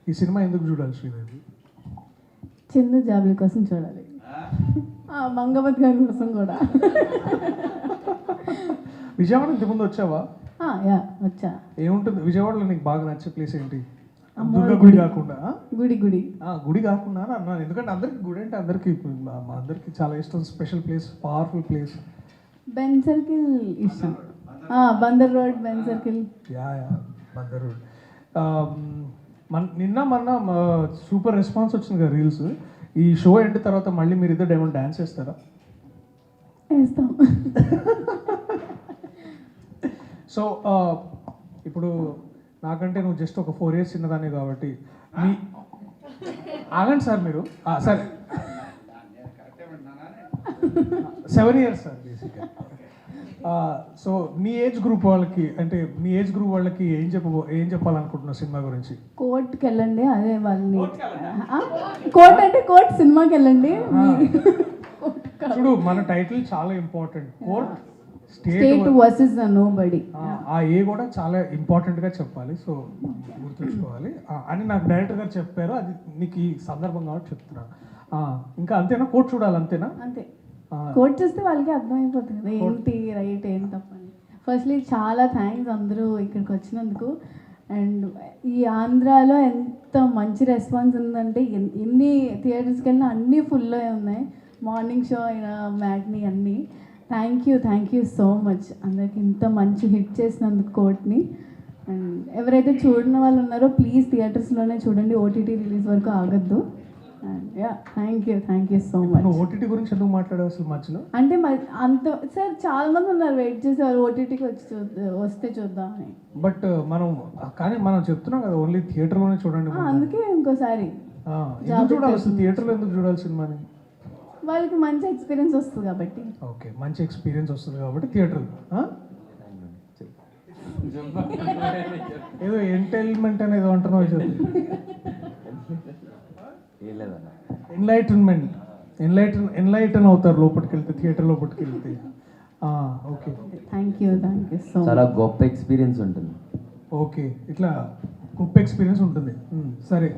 ఈ సినిమా ఎందుకు చూడాలి శ్రీదేవి? చిన్న జాబుల కోసం చూడాలి, మంగమత్ గారి కోసం కూడా. విజయవాడ ఇంతకుముందు వచ్చావా? యా వచ్చా. ఏముంటుంది విజయవాడలో నీకు బాగా నచ్చే ప్లేస్ ఏంటి? అమ్మవారి దుర్గా గుడి గుడి. కాకుండా గుడి గుడి కాకుండా అని అన్నాను, ఎందుకంటే అందరికి గుడి అంటే అందరికి మా అందరికి చాలా ఇష్టం. Special place, powerful place. Benz Circle ఇష్టం. Bandar road, Benz Circle. Yeah Bandar road. నిన్న మొన్న సూపర్ రెస్పాన్స్ వచ్చింది కదా రీల్స్. ఈ షో ఎండ్ తర్వాత మళ్ళీ మీరు ఇద్దరు ఏమైనా డ్యాన్స్ చేస్తారా? వేస్తాం. సో ఇప్పుడు నాకంటే నువ్వు జస్ట్ ఒక 4 years చిన్నదాన్ని కాబట్టి మీ ఆగండి సార్ మీరు. సరే 7 years సార్ బేసిక్గా. సో మీ ఏజ్ గ్రూప్ వాళ్ళకి, అంటే మీ ఏజ్ గ్రూప్ వాళ్ళకి ఏం చెప్పాలనుకుంటున్నావు సినిమా గురించి? కోర్ట్కి వెళ్ళండి, అదే వాళ్ళని. కోర్ట్ అంటే కోర్ట్ సినిమాకి వెళ్ళండి. చూడు, మన టైటిల్ చాలా important. Court state versus nobody. ఆ ఏ కూడా చాలా ఇంపార్టెంట్గా చెప్పాలి, సో గుర్తుంచుకోవాలి అని నాకు డైరెక్టర్ గారు చెప్పారు. అది నీకు ఈ సందర్భం కాబట్టి చెప్తున్నాను. ఇంకా అంతేనా? కోర్ట్ చూడాలి అంతేనా? అంతే. కోర్ట్ చూస్తే వాళ్ళకి అర్థమైపోతుంది కదా ఏంటి రైట్ ఏంటి తప్పని. ఫస్ట్లీ చాలా థ్యాంక్స్ అందరూ ఇక్కడికి వచ్చినందుకు. అండ్ ఈ ఆంధ్రాలో ఎంత మంచి రెస్పాన్స్ ఉందంటే, ఎన్ని థియేటర్స్కి వెళ్ళినా అన్నీ ఫుల్లో ఉన్నాయి. మార్నింగ్ షో అయినా మ్యాట్ని అన్నీ. థ్యాంక్ యూ సో మచ్ అందరికి ఇంత మంచి హిట్ చేసినందుకు కోర్ట్ని. అండ్ ఎవరైతే చూడని వాళ్ళు ఉన్నారో ప్లీజ్ థియేటర్స్లోనే చూడండి, ఓటీటీ రిలీజ్ వరకు ఆగద్దు. And thank you so much. OTT గురించి ఎందుకు మాట్లాడావు అసలు మధ్యలో? అంటే అంత సార్ చాలా మంది ఉన్నారు వెయిట్ చేసేవారు ఓటీటీకి వస్తే చూద్దామని. బట్ మనం చెప్తున్నాం కదా ఓన్లీ థియేటర్లోనే చూడండి. అందుకే ఇంకోసారి ఎందుకు చూడాలి అసలు థియేటర్లో? ఎందుకు చూడాలి సినిమాని? వాళ్ళకి మంచి ఎక్స్పీరియన్స్ వస్తుంది కాబట్టి. ఓకే, మంచి ఎక్స్పీరియన్స్ వస్తుంది కాబట్టి థియేటర్. ఏదో ఎంటైల్మెంట్ అనేది అంటున్నావు. ఎన్లైటన్ అవుతారు లోపలికి వెళ్తే, థియేటర్ లోపలికి వెళ్తే. Okay, thank you so much. చాలా గొప్ప ఎక్స్పీరియన్స్ ఉంటుంది. ఓకే, ఇట్లా గొప్ప ఎక్స్పీరియన్స్ ఉంటుంది. సరే.